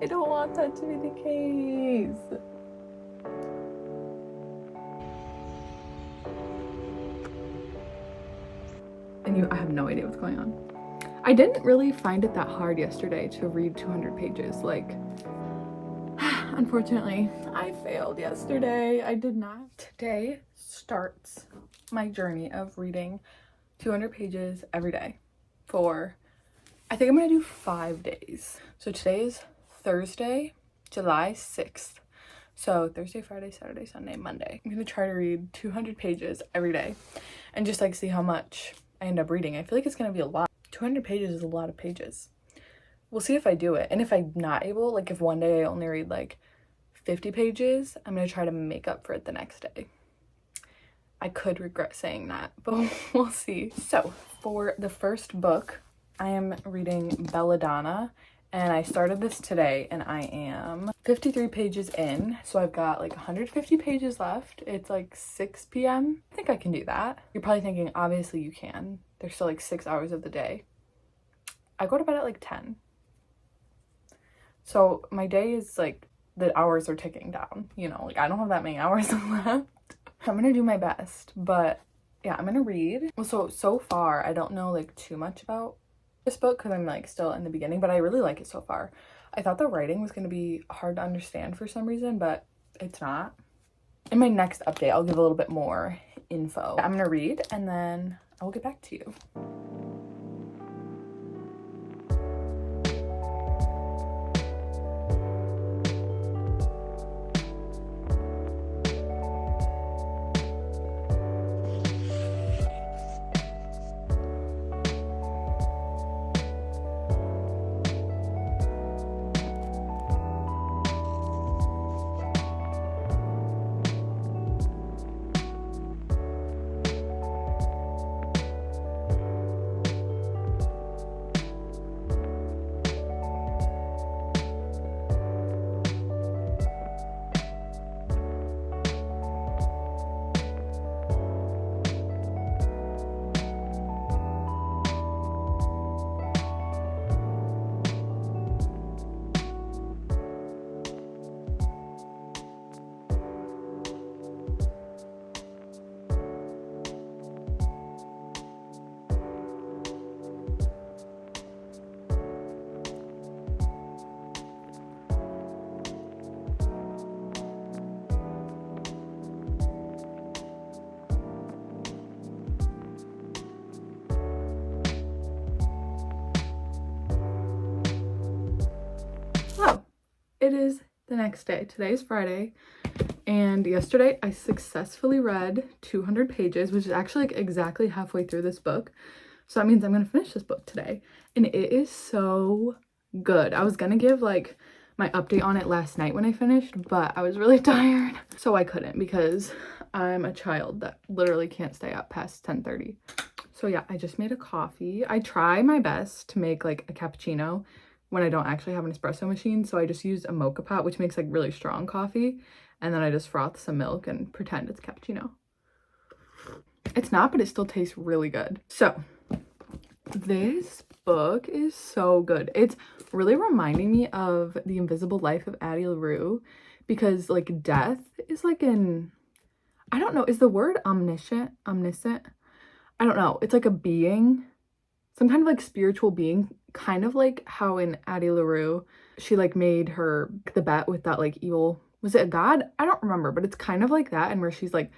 I don't want that to be the case. And I have no idea what's going on. I didn't really find it that hard yesterday to read 200 pages. Like, unfortunately, I failed yesterday. I did not. Today starts my journey of reading 200 pages every day for, I think I'm gonna do 5 days. So today is Thursday, July 6th. So Thursday, Friday, Saturday, Sunday, Monday. I'm gonna try to read 200 pages every day and just like see how much I end up reading. I feel like it's gonna be a lot. 200 pages is a lot of pages. We'll see if I do it. And if I'm not able, like if one day I only read like 50 pages, I'm gonna try to make up for it the next day. I could regret saying that, but we'll see. So for the first book, I am reading Belladonna, and I started this today and I am 53 pages in. So I've got like 150 pages left. It's like 6 p.m. I think I can do that. You're probably thinking, obviously you can. There's still like 6 hours of the day. I go to bed at like 10. So my day is like, the hours are ticking down, you know, like I don't have that many hours left. I'm gonna do my best, but yeah, I'm gonna read. So far, I don't know like too much about this book because I'm like still in the beginning, but I really like it so far. I thought the writing was gonna be hard to understand for some reason, but it's not. In my next update, I'll give a little bit more info. I'm gonna read and then I will get back to you. It is the next day. Today is Friday, and yesterday I successfully read 200 pages, which is actually like exactly halfway through this book. So that means I'm gonna finish this book today, and it is so good. I was gonna give like my update on it last night when I finished, but I was really tired, so I couldn't because I'm a child that literally can't stay up past 10:30. So yeah, I just made a coffee. I try my best to make like a cappuccino when I don't actually have an espresso machine. So I just use a mocha pot, which makes like really strong coffee. And then I just froth some milk and pretend it's cappuccino. It's not, but it still tastes really good. So this book is so good. It's really reminding me of The Invisible Life of Addie LaRue because like death is like I don't know, is the word omniscient? I don't know. It's like a being, some kind of like spiritual being, kind of like how in Addie LaRue, she like made the bet with that like evil, was it a god? I don't remember, but it's kind of like that, and where she's like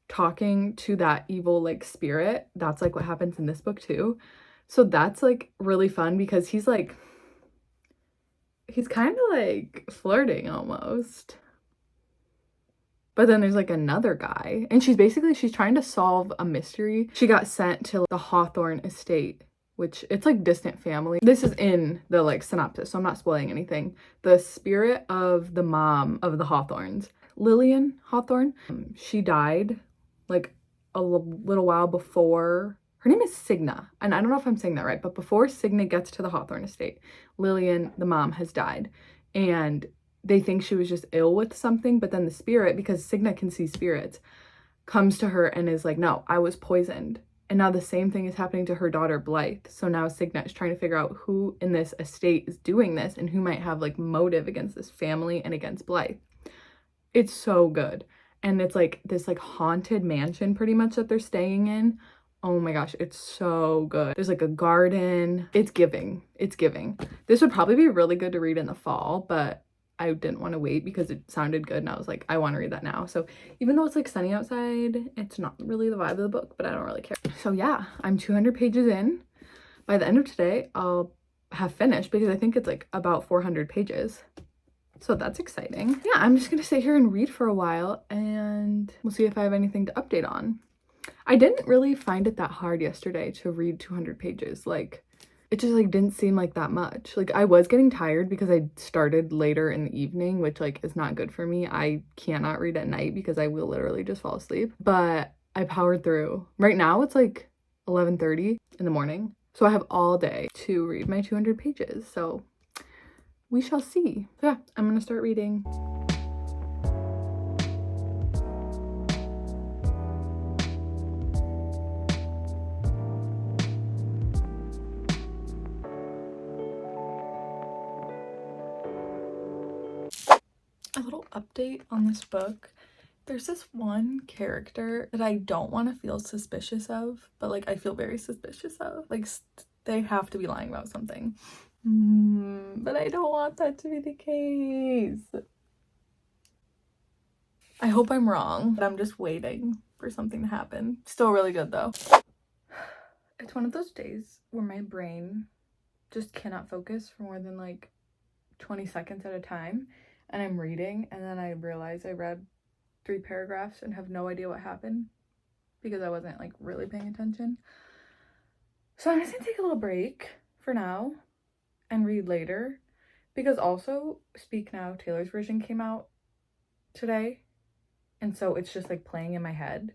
talking to that evil like spirit. That's like what happens in this book too. So that's like really fun because he's kind of like flirting almost. But then there's like another guy, and she's trying to solve a mystery. She got sent to the Hawthorne estate, which it's like distant family. This is in the like synopsis, so I'm not spoiling anything. The spirit of the mom of the Hawthorns, Lillian Hawthorne, she died like a little while before. Her name is Signa, and I don't know if I'm saying that right, but before Signa gets to the Hawthorne estate, Lillian, the mom, has died, and they think she was just ill with something, but then the spirit, because Signa can see spirits, comes to her and is like, no, I was poisoned. And now the same thing is happening to her daughter, Blythe. So now Signet is trying to figure out who in this estate is doing this and who might have like motive against this family and against Blythe. It's so good. And it's like this like haunted mansion pretty much that they're staying in. Oh my gosh, it's so good. There's like a garden. It's giving. It's giving. This would probably be really good to read in the fall, but I didn't want to wait because it sounded good and I was like, I want to read that now. So even though it's like sunny outside, it's not really the vibe of the book, but I don't really care. So yeah, I'm 200 pages in. By the end of today, I'll have finished because I think it's like about 400 pages. So that's exciting. Yeah, I'm just gonna sit here and read for a while and we'll see if I have anything to update on. I didn't really find it that hard yesterday to read 200 pages. Like, it just like didn't seem like that much. Like, I was getting tired because I started later in the evening, which like is not good for me. I cannot read at night because I will literally just fall asleep. But I powered through. Right now it's like 11:30 in the morning. So I have all day to read my 200 pages. So we shall see. So yeah, I'm gonna start reading. A little update on this book. There's this one character that I don't want to feel suspicious of, but like I feel very suspicious of. Like they have to be lying about something. But I don't want that to be the case. I hope I'm wrong, but I'm just waiting for something to happen. Still really good though. It's one of those days where my brain just cannot focus for more than like 20 seconds at a time. And I'm reading and then I realize I read 3 paragraphs and have no idea what happened because I wasn't like really paying attention. So I'm just gonna take a little break for now and read later, because also Speak Now, Taylor's version came out today, and so it's just like playing in my head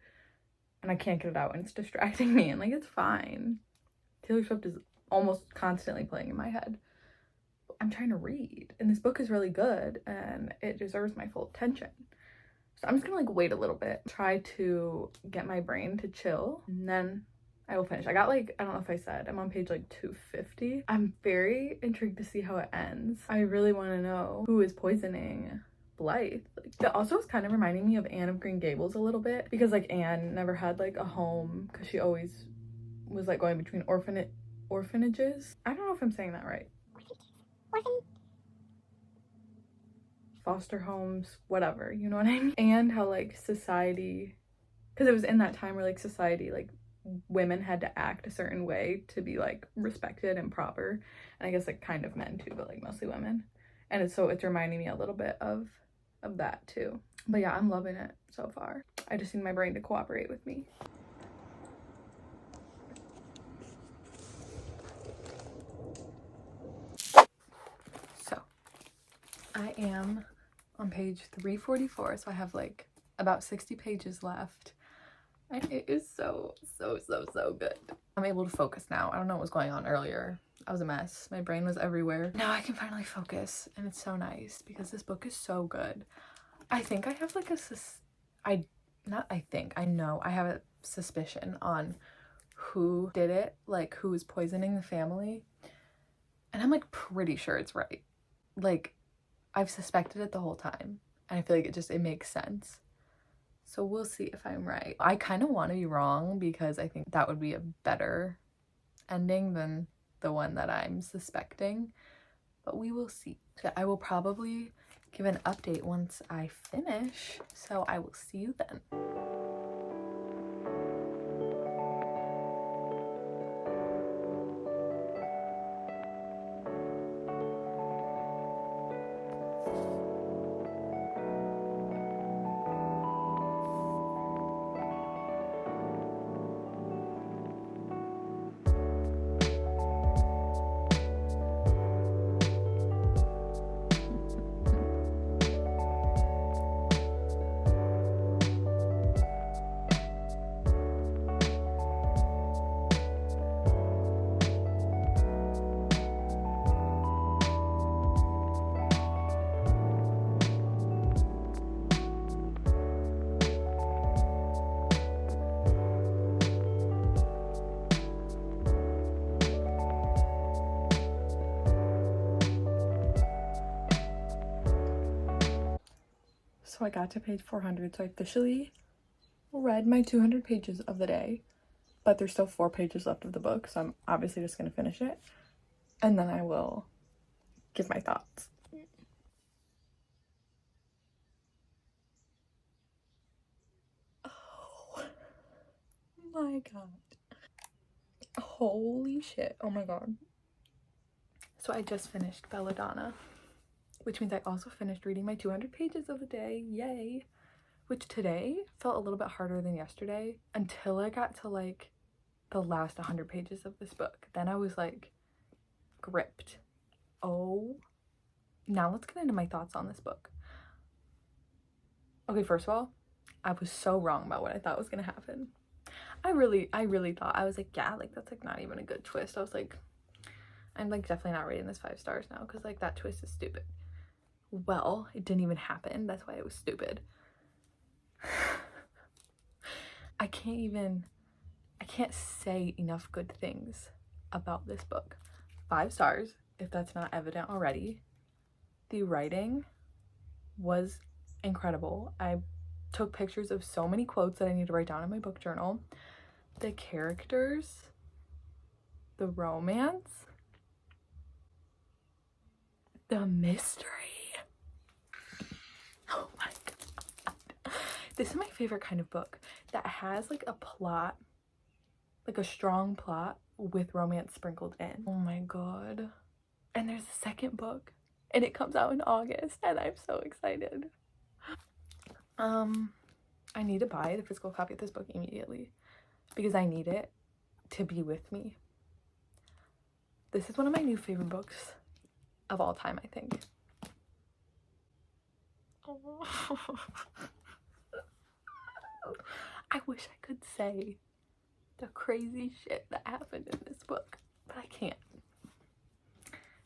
and I can't get it out and it's distracting me, and like it's fine. Taylor Swift is almost constantly playing in my head. I'm trying to read and this book is really good and it deserves my full attention. So I'm just gonna like wait a little bit, try to get my brain to chill, and then I will finish. I got like, I don't know if I said, I'm on page like 250. I'm very intrigued to see how it ends. I really want to know who is poisoning Blythe. Like, that also is kind of reminding me of Anne of Green Gables a little bit, because like Anne never had like a home because she always was like going between orphanages. I don't know if I'm saying that right. Foster homes, whatever, you know what I mean? And how like society, because it was in that time where like society, like women had to act a certain way to be like respected and proper, and I guess like kind of men too, but like mostly women. And it's reminding me a little bit of that too. But yeah, I'm loving it so far. I just need my brain to cooperate with me. So I am on page 344, so I have like about 60 pages left. And it is so good. I'm able to focus now. I don't know what was going on earlier. I was a mess. My brain was everywhere. Now I can finally focus, and it's so nice because this book is so good. I think I have like I know I have a suspicion on who did it, like who is poisoning the family. And I'm like pretty sure it's right. Like I've suspected it the whole time, and I feel like it makes sense. So we'll see if I'm right. I kind of want to be wrong because I think that would be a better ending than the one that I'm suspecting, but we will see. I will probably give an update once I finish, so I will see you then. So I got to page 400, so I officially read my 200 pages of the day, but there's still 4 pages left of the book, so I'm obviously just gonna finish it, and then I will give my thoughts. Oh my god. Holy shit. Oh my god. So I just finished Belladonna, which means I also finished reading my 200 pages of the day. Yay. Which today felt a little bit harder than yesterday until I got to like the last 100 pages of this book. Then I was like gripped. Oh, now let's get into my thoughts on this book. Okay, first of all, I was so wrong about what I thought was gonna happen. I really thought, I was like, yeah, like that's like not even a good twist. I was like, I'm like definitely not rating this 5 stars now because like that twist is stupid. Well, it didn't even happen. That's why it was stupid. I can't say enough good things about this book. 5 stars, if that's not evident already. The writing was incredible. I took pictures of so many quotes that I need to write down in my book journal. The characters, the romance, the mystery. Oh my god. This is my favorite kind of book that has like a plot, like a strong plot with romance sprinkled in. Oh my god. And there's a second book and it comes out in August and I'm so excited. I need to buy the physical copy of this book immediately because I need it to be with me. This is one of my new favorite books of all time, I think. Oh. I wish I could say the crazy shit that happened in this book, but I can't.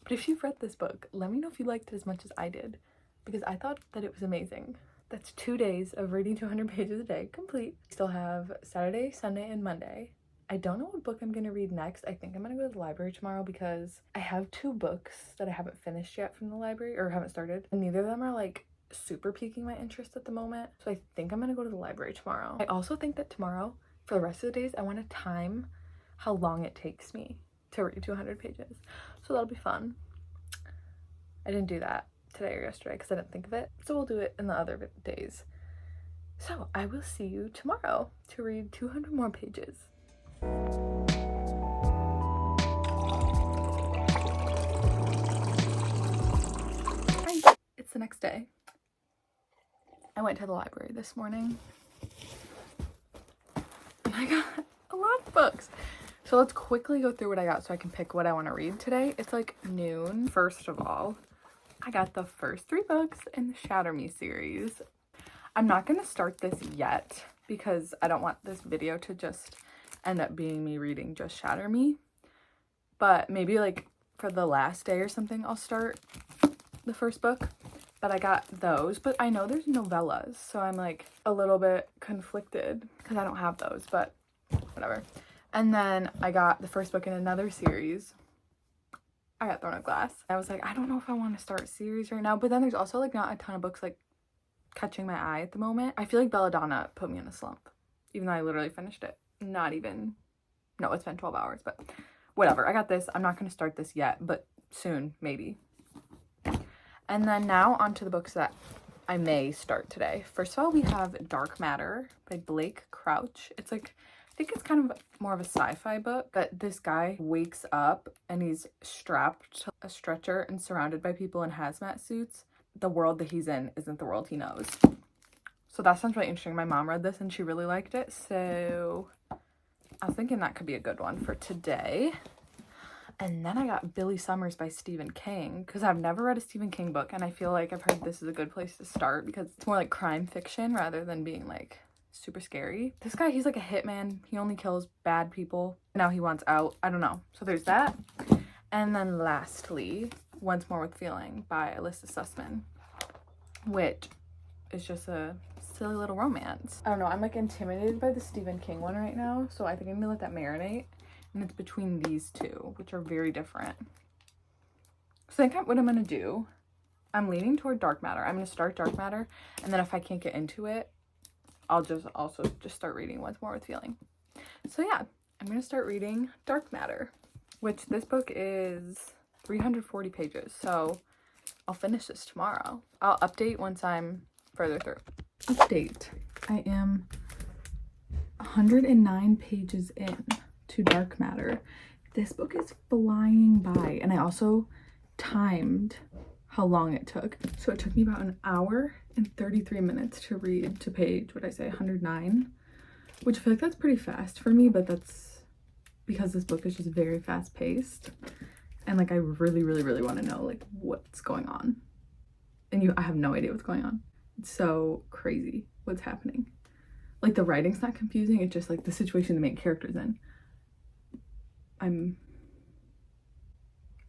But if you've read this book, let me know if you liked it as much as I did, because I thought that it was amazing. That's 2 days of reading 200 pages a day complete. Still have Saturday, Sunday, and Monday. I don't know what book I'm gonna read next. I think I'm gonna go to the library tomorrow because I have 2 books that I haven't finished yet from the library, or haven't started, and neither of them are like super piquing my interest at the moment. So I think I'm gonna go to the library tomorrow. I also think that tomorrow, for the rest of the days, I want to time how long it takes me to read 200 pages. So that'll be fun. I didn't do that today or yesterday because I didn't think of it. So we'll do it in the other days. So I will see you tomorrow to read 200 more pages. Hi, it's the next day. I went to the library this morning and I got a lot of books. So let's quickly go through what I got so I can pick what I want to read today. It's like noon. First of all, I got the first 3 books in the Shatter Me series. I'm not going to start this yet because I don't want this video to just end up being me reading just Shatter Me. But maybe like for the last day or something, I'll start the first book. But I got those. But I know there's novellas, so I'm like a little bit conflicted because I don't have those, but whatever. And then I got the first book in another series. I got Throne of Glass. I was like, I don't know if I want to start a series right now. But then there's also like not a ton of books like catching my eye at the moment. I feel like Belladonna put me in a slump, even though I literally finished it. Not even, no, it's been 12 hours, but whatever. I got this. I'm not going to start this yet, but soon, maybe. And then now onto the books that I may start today. First of all, we have Dark Matter by Blake Crouch. It's like, I think it's kind of more of a sci-fi book, but this guy wakes up and he's strapped to a stretcher and surrounded by people in hazmat suits. The world that he's in isn't the world he knows. So that sounds really interesting. My mom read this and she really liked it, so I was thinking that could be a good one for today. And then I got Billy Summers by Stephen King because I've never read a Stephen King book and I feel like I've heard this is a good place to start because it's more like crime fiction rather than being like super scary. This guy, he's like a hitman. He only kills bad people. Now he wants out. I don't know. So there's that. And then lastly, Once More with Feeling by Alyssa Sussman, which is just a silly little romance. I don't know. I'm like intimidated by the Stephen King one right now. So I think I'm gonna let that marinate. And it's between these 2, which are very different. So I think what I'm gonna do I'm leaning toward dark matter. I'm going to start dark matter, and then if I can't get into it, I'll just also just start reading Once More with Feeling. So yeah, I'm going to start reading dark matter, which this book is 340 pages. So I'll finish this tomorrow. I'll update once I'm further through. Update. I am 109 pages in to dark matter. This book is flying by, and I also timed how long it took. So it took me about an hour and 33 minutes to read to page, what did I say, 109, which I feel like that's pretty fast for me, but that's because this book is just very fast paced, and like I really want to know like what's going on, and I have no idea what's going on. It's so crazy what's happening. Like the writing's not confusing, it's just like the situation the main character's in. I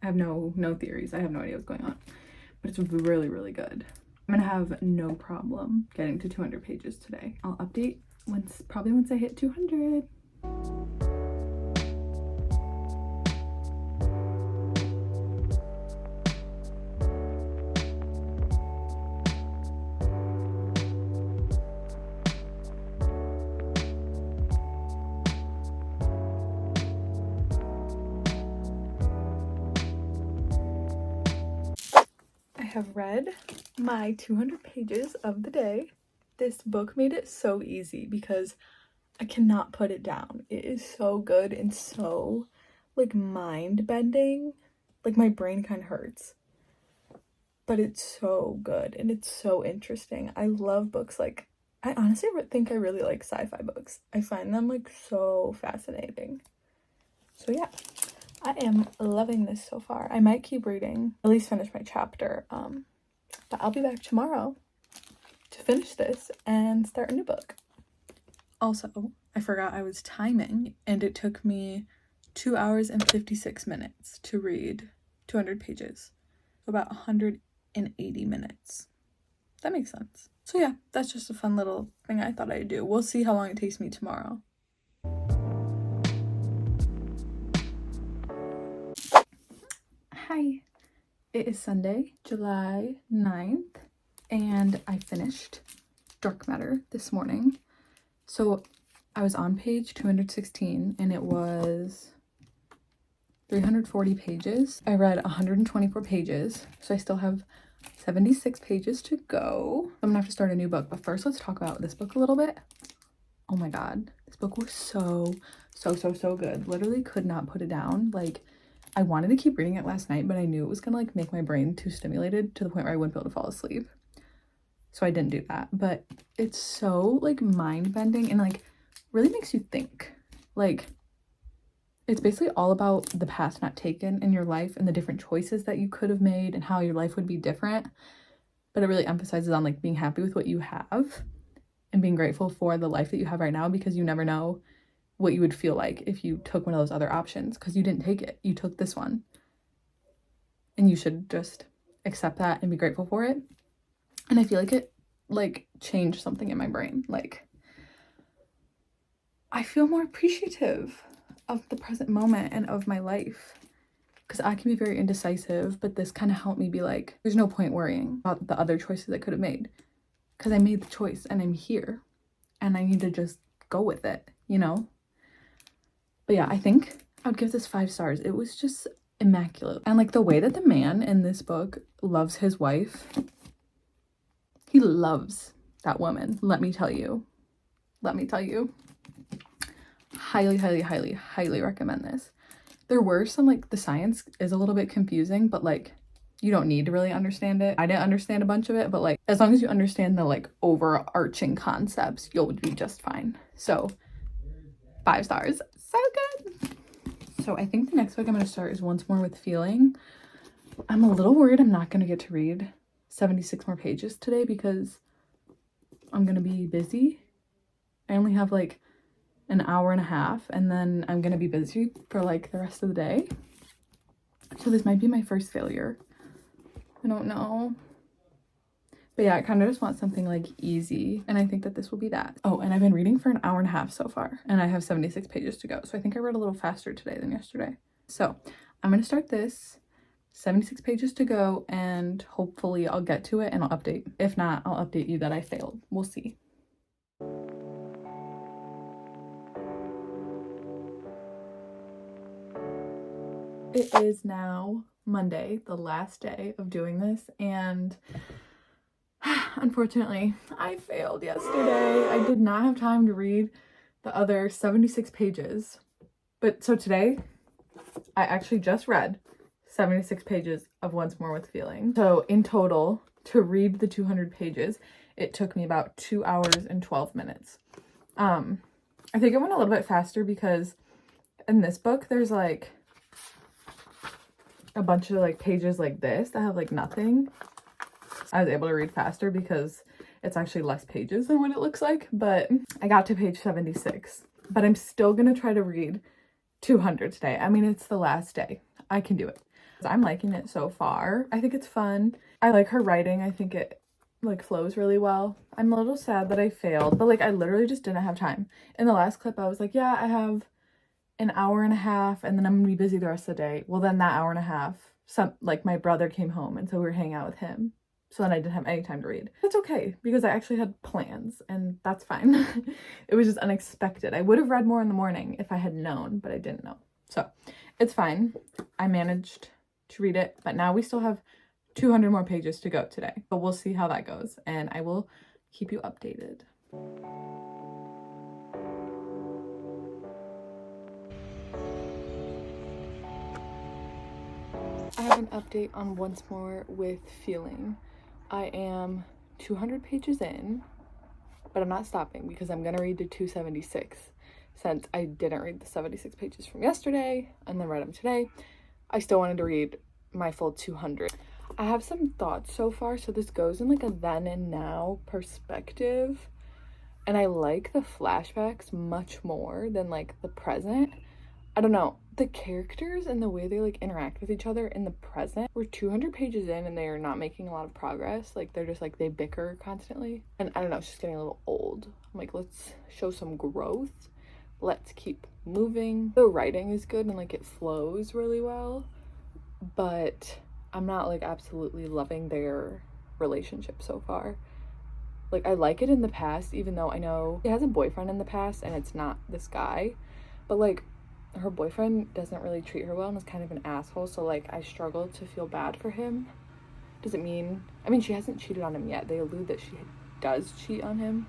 have no theories. I have no idea what's going on, but it's really good. I'm gonna have no problem getting to 200 pages today. I'll update probably once I hit 200. I have read my 200 pages of the day. This book made it so easy because I cannot put it down. It is so good and so like mind bending. Like my brain kind of hurts, but it's so good and it's so interesting. I love books like, I honestly think I really like sci-fi books. I find them like so fascinating. So yeah, I am loving this so far. I might keep reading, at least finish my chapter, but I'll be back tomorrow to finish this and start a new book. Also, I forgot I was timing, and it took me 2 hours and 56 minutes to read 200 pages. So about 180 minutes. That makes sense. So yeah, that's just a fun little thing I thought I'd do. We'll see how long it takes me tomorrow. Hi, it is Sunday, July 9th, and I finished dark matter this morning. So I was on page 216 and it was 340 pages. I read 124 pages, so I still have 76 pages to go. I'm gonna have to start a new book, but first let's talk about this book a little bit. Oh my god, this book was so good. Literally could not put it down. Like, I wanted to keep reading it last night, but I knew it was gonna like make my brain too stimulated to the point where I wouldn't be able to fall asleep. So I didn't do that, but it's so like mind-bending and like really makes you think. Like, it's basically all about the path not taken in your life and the different choices that you could have made and how your life would be different. But it really emphasizes on like being happy with what you have and being grateful for the life that you have right now, because you never know what you would feel like if you took one of those other options, because you didn't take it. You took this one. And you should just accept that and be grateful for it. And I feel like it like changed something in my brain. Like, I feel more appreciative of the present moment and of my life, because I can be very indecisive, but this kind of helped me be like, there's no point worrying about the other choices I could have made, because I made the choice and I'm here and I need to just go with it, you know? But yeah, I think I would give this 5 stars. It was just immaculate. And like the way that the man in this book loves his wife, he loves that woman. Let me tell you. Highly recommend this. There were some, like, the science is a little bit confusing, but like you don't need to really understand it. I didn't understand a bunch of it, but like as long as you understand the like overarching concepts, you'll be just fine. So 5 stars. So good. So I think the next book I'm going to start is Once More with Feeling. I'm a little worried I'm not going to get to read 76 more pages today because I'm going to be busy. I only have like an hour and a half, and then I'm going to be busy for like the rest of the day. So this might be my first failure. I don't know. But yeah, I kind of just want something like easy, and I think that this will be that. Oh, and I've been reading for an hour and a half so far, and I have 76 pages to go. So I think I read a little faster today than yesterday. So I'm going to start this, 76 pages to go, and hopefully I'll get to it and I'll update. If not, I'll update you that I failed. We'll see. It is now Monday, the last day of doing this, and unfortunately, I failed yesterday. I did not have time to read the other 76 pages. But so today, I actually just read 76 pages of Once More with Feeling. So in total, to read the 200 pages, it took me about 2 hours and 12 minutes. I think it went a little bit faster because in this book, there's like a bunch of like pages like this that have like nothing. I was able to read faster because it's actually less pages than what it looks like, but I got to page 76. But I'm still gonna try to read 200 today. I mean, it's the last day. I can do it. I'm liking it so far. I think it's fun. I like her writing. I think it like flows really well. I'm a little sad that I failed, but like I literally just didn't have time. In the last clip, I was like, yeah, I have an hour and a half and then I'm gonna be busy the rest of the day. Well, then that hour and a half, like my brother came home and so we were hanging out with him. So then I didn't have any time to read. That's okay because I actually had plans and that's fine. It was just unexpected. I would have read more in the morning if I had known, but I didn't know. So it's fine. I managed to read it, but now we still have 200 more pages to go today. But we'll see how that goes and I will keep you updated. I have an update on Once More with Feeling. I am 200 pages in, but I'm not stopping because I'm gonna read to 276 since I didn't read the 76 pages from yesterday and then read them today. I still wanted to read my full 200. I have some thoughts so far, so this goes in like a then and now perspective, and I like the flashbacks much more than like the present. I don't know, the characters and the way they like interact with each other in the present, we're 200 pages in and they are not making a lot of progress. Like they're just like, they bicker constantly, and I don't know, it's just getting a little old. I'm like, let's show some growth, let's keep moving. The writing is good and like it flows really well, but I'm not like absolutely loving their relationship so far. Like I like it in the past, even though I know she has a boyfriend in the past and it's not this guy, but like her boyfriend doesn't really treat her well and is kind of an asshole, so like I struggle to feel bad for him. Doesn't mean, I mean, she hasn't cheated on him yet. They allude that she does cheat on him,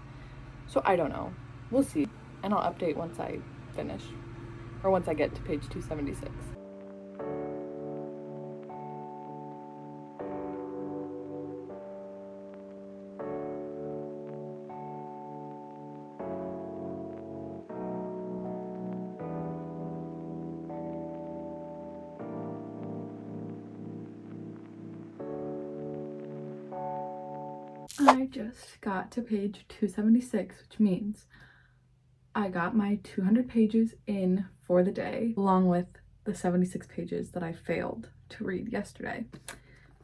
so I don't know. We'll see, and I'll update once I finish, or once I get to page 276. I just got to page 276, which means I got my 200 pages in for the day, along with the 76 pages that I failed to read yesterday.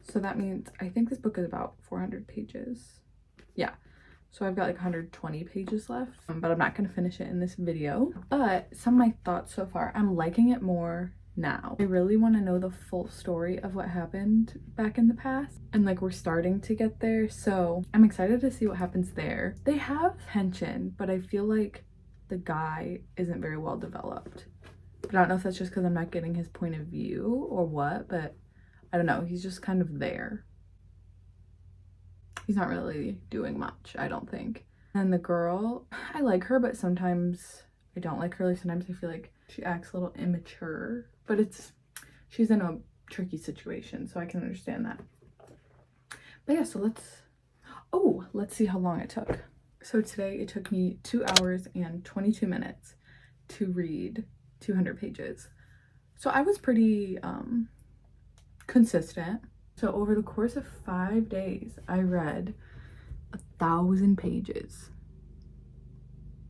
So that means I think this book is about 400 pages. Yeah, so I've got like 120 pages left, but I'm not going to finish it in this video. But some of my thoughts so far, I'm liking it more now. I really want to know the full story of what happened back in the past, and like we're starting to get there, so I'm excited to see what happens there. They have tension, but I feel like the guy isn't very well developed. But I don't know if that's just because I'm not getting his point of view or what, but I don't know, he's just kind of there. He's not really doing much, I don't think. And the girl, I like her, but sometimes I don't like her. Like sometimes I feel like she acts a little immature, but she's in a tricky situation, so I can understand that. But yeah, so let's see how long it took. So today it took me 2 hours and 22 minutes to read 200 pages. So I was pretty consistent. So over the course of 5 days, I read 1,000 pages.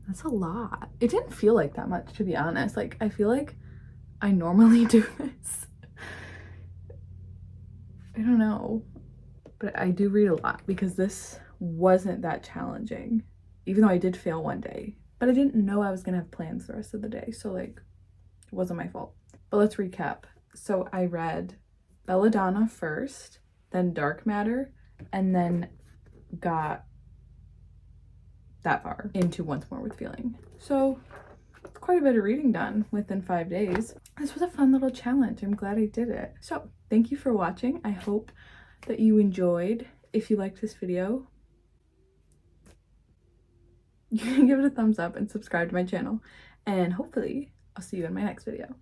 That's a lot. It didn't feel like that much, to be honest. Like, I feel like I normally do this. I don't know. But I do read a lot because this wasn't that challenging. Even though I did fail one day. But I didn't know I was going to have plans the rest of the day. So, like, it wasn't my fault. But let's recap. So I read belladonna first, then dark matter, and then got that far into Once More with Feeling. So quite a bit of reading done within 5 days. This was a fun little challenge. I'm glad I did it. So thank you for watching. I hope that you enjoyed. If you liked this video, you can give it a thumbs up and subscribe to my channel. And hopefully I'll see you in my next video.